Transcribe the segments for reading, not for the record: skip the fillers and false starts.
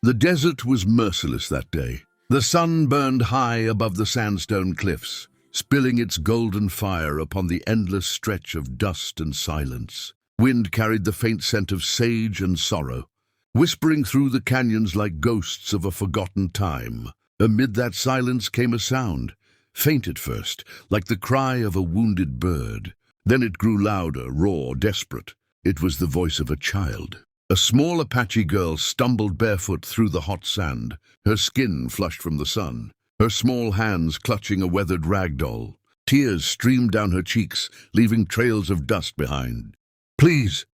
The desert was merciless that day. The sun burned high above the sandstone cliffs, spilling its golden fire upon the endless stretch of dust and silence. Wind carried the faint scent of sage and sorrow, whispering through the canyons like ghosts of a forgotten time. Amid that silence came a sound, faint at first, like the cry of a wounded bird. Then it grew louder, raw, desperate. It was the voice of a child. A small Apache girl stumbled barefoot through the hot sand, her skin flushed from the sun, her small hands clutching a weathered rag doll. Tears streamed down her cheeks, leaving trails of dust behind. "Please,"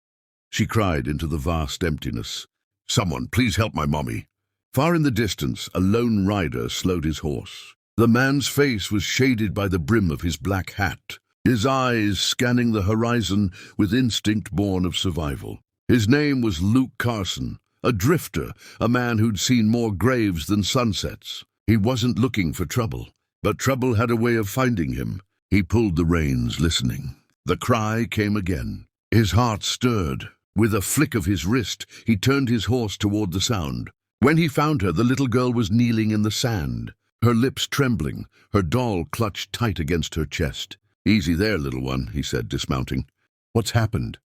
she cried into the vast emptiness. "Someone, please help my mommy." Far in the distance, a lone rider slowed his horse. The man's face was shaded by the brim of his black hat, his eyes scanning the horizon with instinct born of survival. His name was Luke Carson, a drifter, a man who'd seen more graves than sunsets. He wasn't looking for trouble, but trouble had a way of finding him. He pulled the reins, listening. The cry came again. His heart stirred. With a flick of his wrist, he turned his horse toward the sound. When he found her, the little girl was kneeling in the sand, her lips trembling, her doll clutched tight against her chest. "Easy there, little one," he said, dismounting. "What's happened?"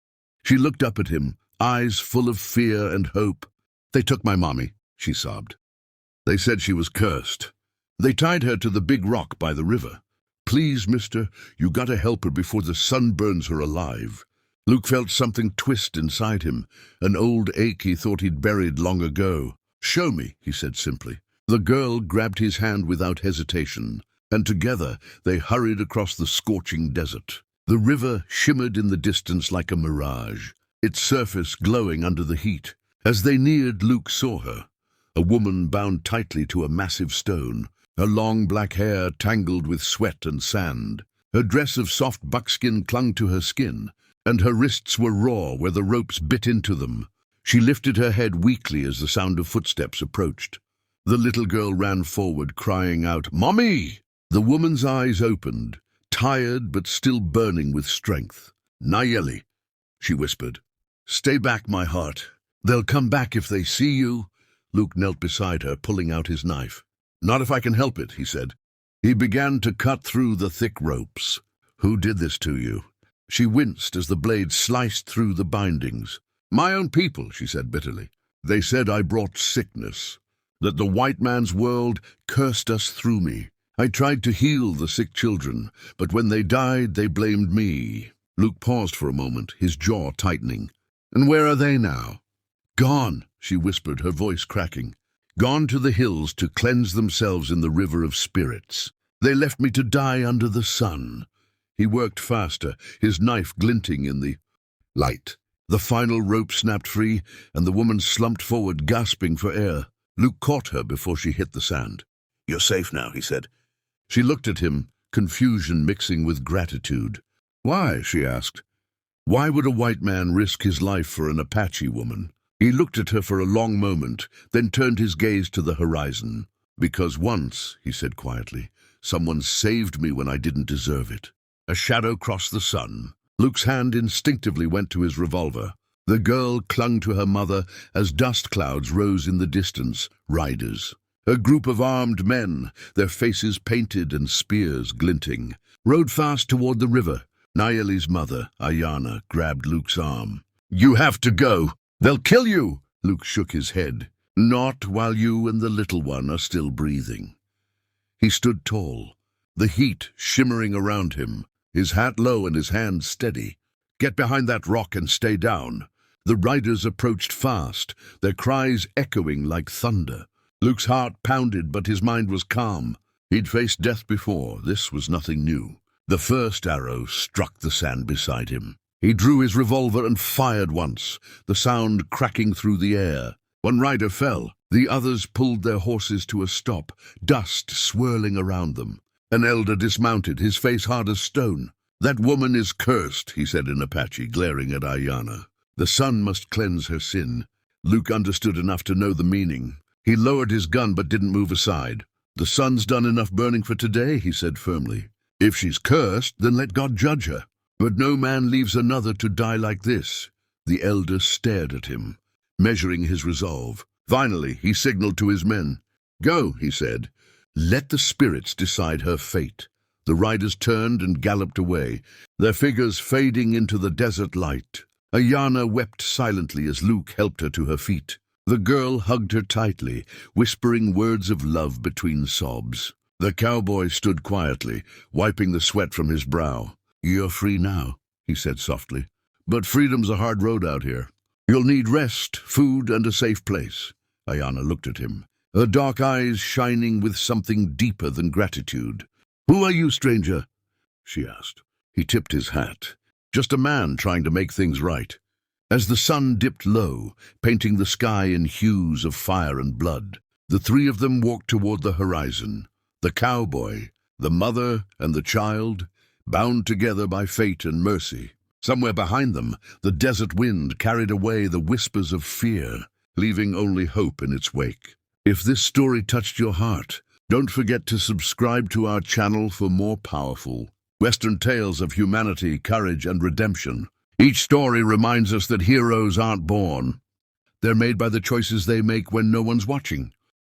She looked up at him, eyes full of fear and hope. "They took my mommy," she sobbed. "They said she was cursed. They tied her to the big rock by the river. Please, mister, you gotta help her before the sun burns her alive." Luke felt something twist inside him, an old ache he thought he'd buried long ago. "Show me," he said simply. The girl grabbed his hand without hesitation, and together they hurried across the scorching desert. The river shimmered in the distance like a mirage, its surface glowing under the heat. As they neared, Luke saw her, a woman bound tightly to a massive stone, her long black hair tangled with sweat and sand. Her dress of soft buckskin clung to her skin, and her wrists were raw where the ropes bit into them. She lifted her head weakly as the sound of footsteps approached. The little girl ran forward, crying out, "Mommy!" The woman's eyes opened, tired but still burning with strength. "Nayeli," she whispered. "Stay back, my heart. They'll come back if they see you." Luke knelt beside her, pulling out his knife. "Not if I can help it," he said. He began to cut through the thick ropes. "Who did this to you?" She winced as the blade sliced through the bindings. "My own people," she said bitterly. "They said I brought sickness, that the white man's world cursed us through me. I tried to heal the sick children, but when they died, they blamed me." Luke paused for a moment, his jaw tightening. "And where are they now?" "Gone," she whispered, her voice cracking. "Gone to the hills to cleanse themselves in the river of spirits. They left me to die under the sun." He worked faster, his knife glinting in the light. The final rope snapped free, and the woman slumped forward, gasping for air. Luke caught her before she hit the sand. "You're safe now," he said. She looked at him, confusion mixing with gratitude. "Why?" she asked. "Why would a white man risk his life for an Apache woman?" He looked at her for a long moment, then turned his gaze to the horizon. "Because once," he said quietly, "someone saved me when I didn't deserve it." A shadow crossed the sun. Luke's hand instinctively went to his revolver. The girl clung to her mother as dust clouds rose in the distance, riders. A group of armed men, their faces painted and spears glinting, rode fast toward the river. Nayeli's mother, Ayana, grabbed Luke's arm. "You have to go. They'll kill you!" Luke shook his head. "Not while you and the little one are still breathing." He stood tall, the heat shimmering around him, his hat low and his hands steady. "Get behind that rock and stay down." The riders approached fast, their cries echoing like thunder. Luke's heart pounded, but his mind was calm. He'd faced death before. This was nothing new. The first arrow struck the sand beside him. He drew his revolver and fired once, the sound cracking through the air. One rider fell. The others pulled their horses to a stop, dust swirling around them. An elder dismounted, his face hard as stone. "That woman is cursed," he said in Apache, glaring at Ayana. "The sun must cleanse her sin." Luke understood enough to know the meaning. He lowered his gun but didn't move aside. "The sun's done enough burning for today," he said firmly. "If she's cursed, then let God judge her. But no man leaves another to die like this." The elder stared at him, measuring his resolve. Finally, he signaled to his men. "Go," he said. "Let the spirits decide her fate." The riders turned and galloped away, their figures fading into the desert light. Ayana wept silently as Luke helped her to her feet. The girl hugged her tightly, whispering words of love between sobs. The cowboy stood quietly, wiping the sweat from his brow. "You're free now," he said softly. "But freedom's a hard road out here. You'll need rest, food, and a safe place." Ayana looked at him, her dark eyes shining with something deeper than gratitude. "Who are you, stranger?" she asked. He tipped his hat. "Just a man trying to make things right." As the sun dipped low, painting the sky in hues of fire and blood, the three of them walked toward the horizon. The cowboy, the mother, and the child, bound together by fate and mercy. Somewhere behind them, the desert wind carried away the whispers of fear, leaving only hope in its wake. If this story touched your heart, don't forget to subscribe to our channel for more powerful Western tales of humanity, courage, and redemption. Each story reminds us that heroes aren't born. They're made by the choices they make when no one's watching.